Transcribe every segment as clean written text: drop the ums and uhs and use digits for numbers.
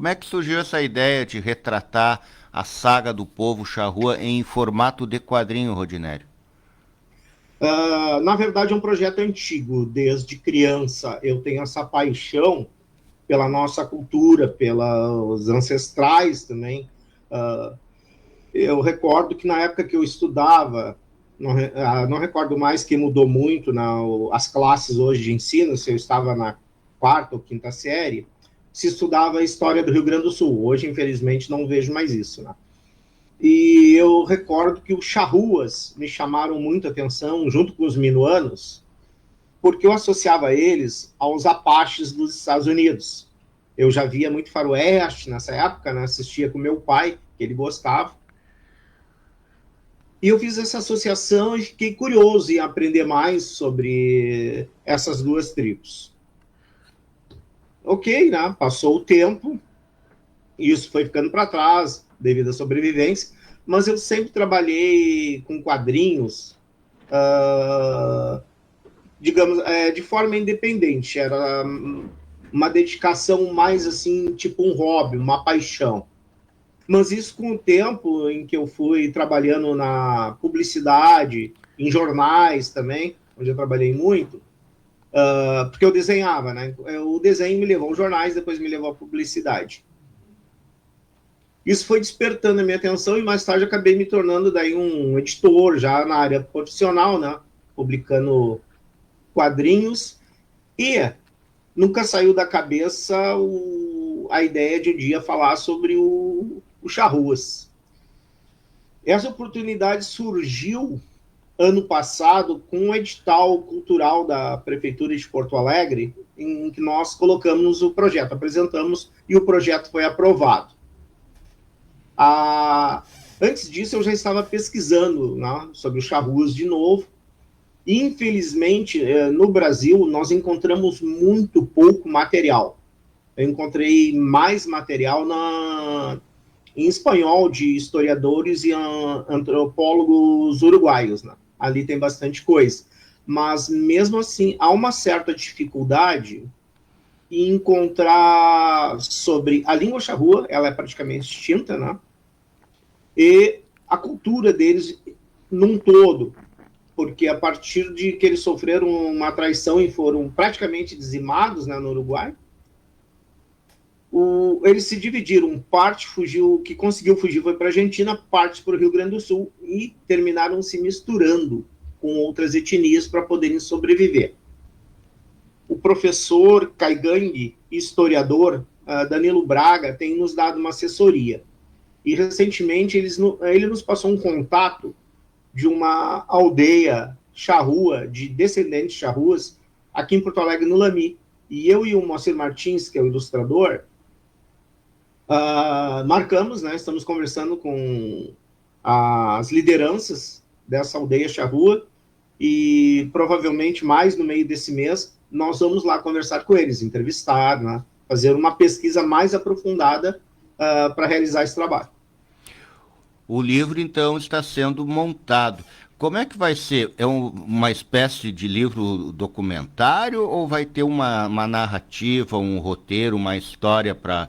Como é que surgiu essa ideia de retratar a saga do povo charrua em formato de quadrinho, Rodinério? Na verdade, é um projeto antigo. Desde criança, eu tenho essa paixão pela nossa cultura, pelos ancestrais também. Uh, eu recordo que na época que eu estudava, não recordo mais que mudou muito as classes hoje de ensino, se eu estava na quarta ou quinta série, se estudava a história do Rio Grande do Sul. Hoje, infelizmente, não vejo mais isso, né? E eu recordo que os charruas me chamaram muita atenção, junto com os minuanos, porque eu associava eles aos apaches dos Estados Unidos. Eu já via muito faroeste nessa época, né? Assistia com meu pai, que ele gostava. E eu fiz essa associação e fiquei curioso em aprender mais sobre essas duas tribos. Ok, né? Passou o tempo, e isso foi ficando para trás devido à sobrevivência, mas eu sempre trabalhei com quadrinhos, digamos, de forma independente. Era uma dedicação mais assim, tipo um hobby, uma paixão. Mas isso com o tempo em que eu fui trabalhando na publicidade, em jornais também, onde eu trabalhei muito, porque eu desenhava, né? O desenho me levou aos jornais, depois me levou à publicidade. Isso foi despertando a minha atenção e mais tarde acabei me tornando daí um editor já na área profissional, né? Publicando quadrinhos e nunca saiu da cabeça a ideia de um dia falar sobre o Charruas. Essa oportunidade surgiu ano passado com um edital cultural da Prefeitura de Porto Alegre, em que nós colocamos o projeto, apresentamos e o projeto foi aprovado. Ah, antes disso, eu já estava pesquisando, né, sobre o Charrus de novo. Infelizmente, no Brasil, nós encontramos muito pouco material. Eu encontrei mais material em espanhol de historiadores e antropólogos uruguaios. Né? Ali tem bastante coisa. Mas, mesmo assim, há uma certa dificuldade em encontrar sobre a língua charrua, ela é praticamente extinta, né? E a cultura deles num todo, porque a partir de que eles sofreram uma traição e foram praticamente dizimados, né, no Uruguai, eles se dividiram. Parte fugiu, que conseguiu fugir foi para a Argentina, parte para o Rio Grande do Sul e terminaram se misturando com outras etnias para poderem sobreviver. O professor Caigangue, historiador, Danilo Braga, tem nos dado uma assessoria. E recentemente ele nos passou um contato de uma aldeia charrua, de descendentes charruas, aqui em Porto Alegre, no Lami. E eu e o Moacir Martins, que é o ilustrador, marcamos, né, estamos conversando com as lideranças dessa aldeia charrua e provavelmente mais no meio desse mês nós vamos lá conversar com eles, entrevistar, né, fazer uma pesquisa mais aprofundada para realizar esse trabalho. O livro, então, está sendo montado. Como é que vai ser? É uma espécie de livro documentário ou vai ter uma narrativa, um roteiro, uma história para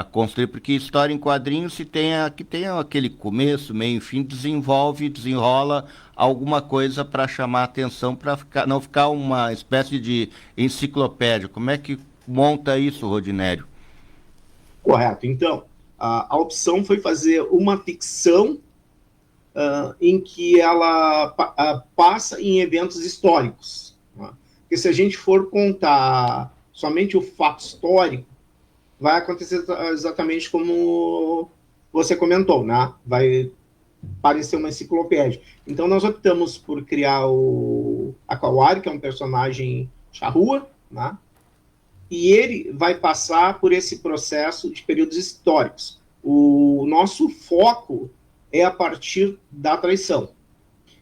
construir? Porque história em quadrinhos, se tem, que tem aquele começo, meio e fim, desenrola alguma coisa para chamar a atenção, para não ficar uma espécie de enciclopédia. Como é que monta isso, Rodinério? Correto. Então, a opção foi fazer uma ficção em que ela passa em eventos históricos. Né? Porque se a gente for contar somente o fato histórico, vai acontecer exatamente como você comentou, né? Vai parecer uma enciclopédia. Então nós optamos por criar o Aquawari, que é um personagem charrua, né? E ele vai passar por esse processo de períodos históricos. O nosso foco é a partir da traição,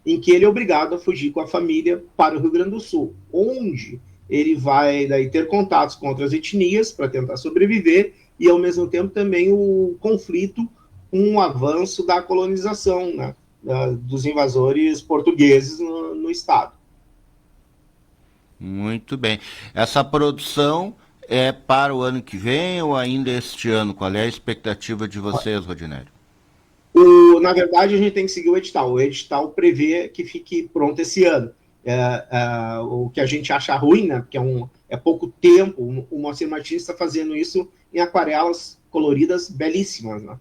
em que ele é obrigado a fugir com a família para o Rio Grande do Sul, onde ele vai daí ter contatos com outras etnias para tentar sobreviver e, ao mesmo tempo, também o conflito com o avanço da colonização, né, dos invasores portugueses no estado. Muito bem. Essa produção É para o ano que vem ou ainda este ano? Qual é a expectativa de vocês, Rodinério? Na verdade, a gente tem que seguir o edital. O edital prevê que fique pronto esse ano. O que a gente acha ruim, né? Porque é pouco tempo. O Moacir Martins está fazendo isso em aquarelas coloridas belíssimas, né?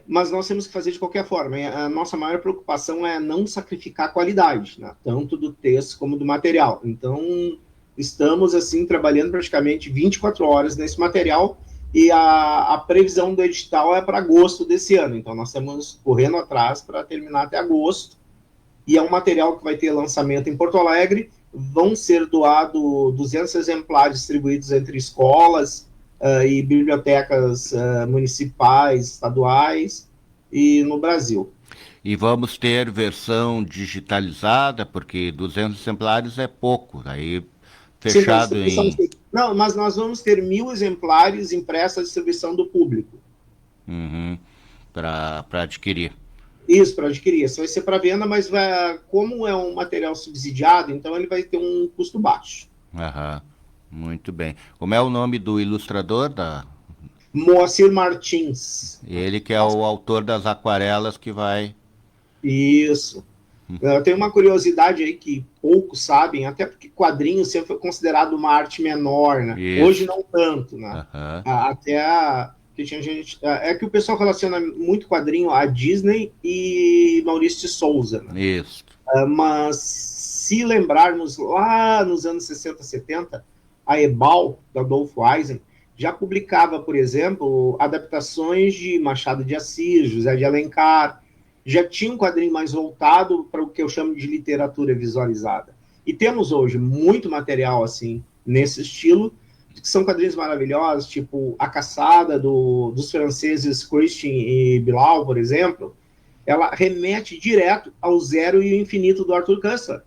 Mas nós temos que fazer de qualquer forma. A nossa maior preocupação é não sacrificar a qualidade, né? Tanto do texto como do material. Então, estamos assim trabalhando praticamente 24 horas nesse material e a previsão do edital é para agosto desse ano. Então, nós estamos correndo atrás para terminar até agosto. E é um material que vai ter lançamento em Porto Alegre. Vão ser doados 200 exemplares distribuídos entre escolas e bibliotecas municipais, estaduais e no Brasil. E vamos ter versão digitalizada, porque 200 exemplares é pouco, aí fechado em... Não, mas nós vamos ter 1.000 exemplares impressos à distribuição do público. Para adquirir. Isso, para adquirir. Isso vai ser para venda, mas como é um material subsidiado, então ele vai ter um custo baixo. Muito bem. Como é o nome do ilustrador da... Moacir Martins. Ele que é o autor das aquarelas que vai... Isso. Tem uma curiosidade aí que poucos sabem, até porque quadrinho sempre foi considerado uma arte menor, né? Hoje não tanto, né? Que tinha gente... É que o pessoal relaciona muito quadrinho a Disney e Maurício de Souza, né? Isso. Mas se lembrarmos lá nos anos 60, 70, a Ebal, da Adolfo Eisen, já publicava, por exemplo, adaptações de Machado de Assis, José de Alencar, já tinha um quadrinho mais voltado para o que eu chamo de literatura visualizada. E temos hoje muito material assim, nesse estilo, que são quadrinhos maravilhosos, tipo A Caçada, dos franceses Christian e Bilal, por exemplo. Ela remete direto ao Zero e o Infinito do Arthur Koestler.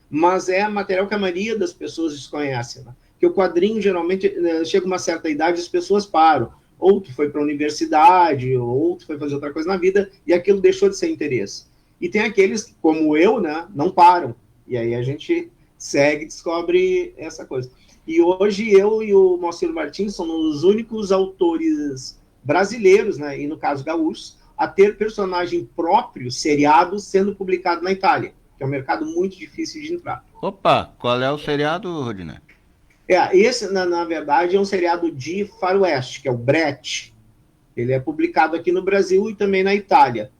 Mas é material que a maioria das pessoas desconhece, né? Porque o quadrinho, geralmente, chega a uma certa idade e as pessoas param. Ou tu foi para a universidade, ou tu foi fazer outra coisa na vida, e aquilo deixou de ser interesse. E tem aqueles, como eu, né, não param. E aí a gente segue e descobre essa coisa. E hoje eu e o Moacir Martins somos os únicos autores brasileiros, né, e no caso gaúchos, a ter personagem próprio, seriado, sendo publicado na Itália, que é um mercado muito difícil de entrar. Opa, qual é o seriado, Rodinei? Esse, na verdade, é um seriado de faroeste, que é o Brett. Ele é publicado aqui no Brasil e também na Itália.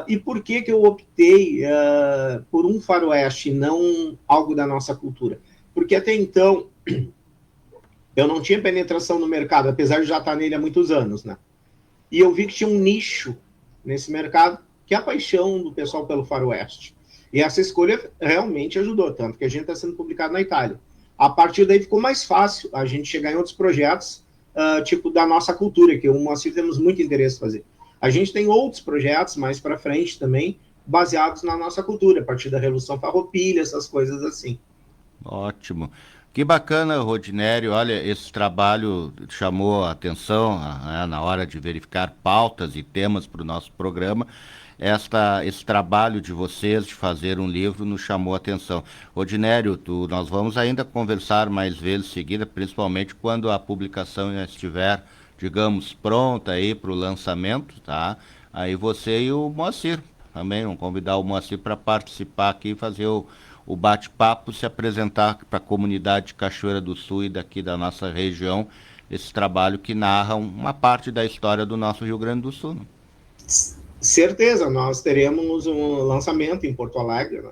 E por que eu optei por um faroeste e não algo da nossa cultura? Porque até então eu não tinha penetração no mercado, apesar de já estar nele há muitos anos, né? E eu vi que tinha um nicho nesse mercado, que é a paixão do pessoal pelo faroeste. E essa escolha realmente ajudou, tanto que a gente está sendo publicado na Itália. A partir daí ficou mais fácil a gente chegar em outros projetos, tipo da nossa cultura, que o Moacir temos muito interesse em fazer. A gente tem outros projetos mais para frente também, baseados na nossa cultura, a partir da Revolução Farroupilha, essas coisas assim. Ótimo. Que bacana, Rodinério. Olha, esse trabalho chamou a atenção na hora de verificar pautas e temas para o nosso programa. Esse trabalho de vocês de fazer um livro nos chamou a atenção. Rodinério, nós vamos ainda conversar mais vezes seguida, principalmente quando a publicação já estiver, digamos, pronta aí para o lançamento, tá? Aí você e o Moacir também, vamos convidar o Moacir para participar aqui e fazer o bate-papo, se apresentar para a comunidade de Cachoeira do Sul e daqui da nossa região, esse trabalho que narra uma parte da história do nosso Rio Grande do Sul. Né? Certeza, nós teremos um lançamento em Porto Alegre, né?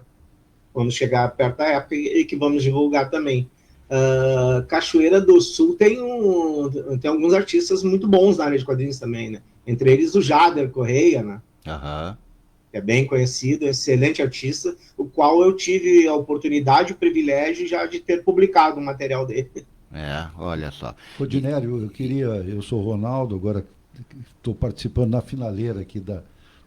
Quando chegar perto da época, e que vamos divulgar também. Cachoeira do Sul tem alguns artistas muito bons na área de quadrinhos também, né? Entre eles o Jader Correia, né? Que é bem conhecido, excelente artista, o qual eu tive a oportunidade, o privilégio já de ter publicado o material dele. Olha só. Rodinério, eu sou o Ronaldo, agora estou participando na finaleira aqui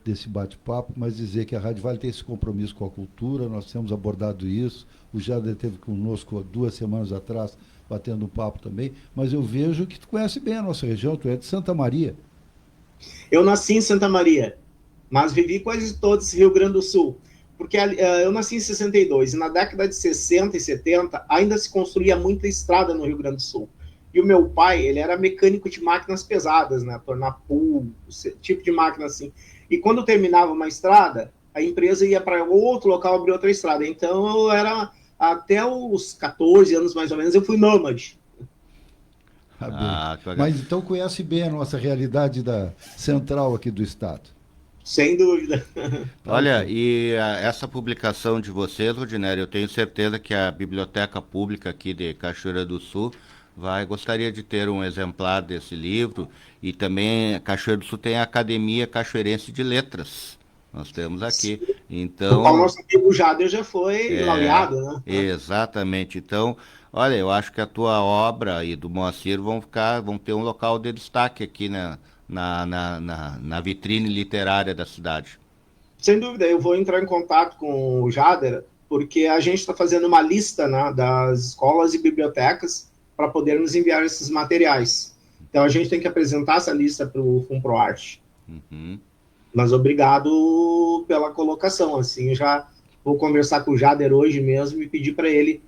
desse bate-papo, mas dizer que a Rádio Vale tem esse compromisso com a cultura, nós temos abordado isso, o Jader esteve conosco 2 semanas atrás, batendo um papo também, mas eu vejo que tu conhece bem a nossa região, tu é de Santa Maria. Eu nasci em Santa Maria, mas vivi quase todo esse Rio Grande do Sul. porque eu nasci em 62, e na década de 60 e 70 ainda se construía muita estrada no Rio Grande do Sul. E o meu pai, ele era mecânico de máquinas pesadas, né? Tornapull, tipo de máquina assim. E quando terminava uma estrada, a empresa ia para outro local abrir outra estrada. Então eu era, até os 14 anos mais ou menos, eu fui nômade. Mas então conhece bem a nossa realidade da central aqui do estado. Sem dúvida. Olha, e essa publicação de vocês, Rodinério, eu tenho certeza que a Biblioteca Pública aqui de Cachoeira do Sul gostaria de ter um exemplar desse livro. E também Cachoeira do Sul tem a Academia Cachoeirense de Letras. Nós temos aqui. O qual Então, nosso amigo Jader já foi laureado, né? exatamente. Então, olha, eu acho que a tua obra e do Moacir vão ter um local de destaque aqui na vitrine literária da cidade. Sem dúvida, eu vou entrar em contato com o Jader, porque a gente está fazendo uma lista, né, das escolas e bibliotecas para podermos enviar esses materiais. Então a gente tem que apresentar essa lista para o FUNPROARTE. Uhum. Mas obrigado pela colocação. Assim, eu já vou conversar com o Jader hoje mesmo e pedir para ele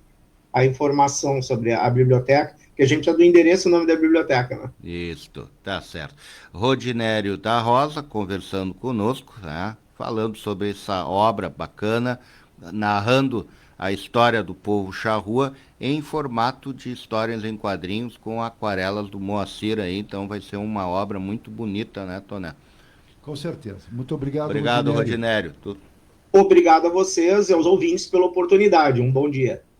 a informação sobre a biblioteca, que a gente já do endereço o nome da biblioteca, né? Isso, tá certo. Rodinério da Rosa conversando conosco, né? Falando sobre essa obra bacana, narrando a história do povo charrua em formato de histórias em quadrinhos com aquarelas do Moacir aí. Então vai ser uma obra muito bonita, né, Toné? Com certeza. Muito obrigado, Obrigado, Rodinério. Rodinério. Obrigado a vocês e aos ouvintes pela oportunidade. Um bom dia.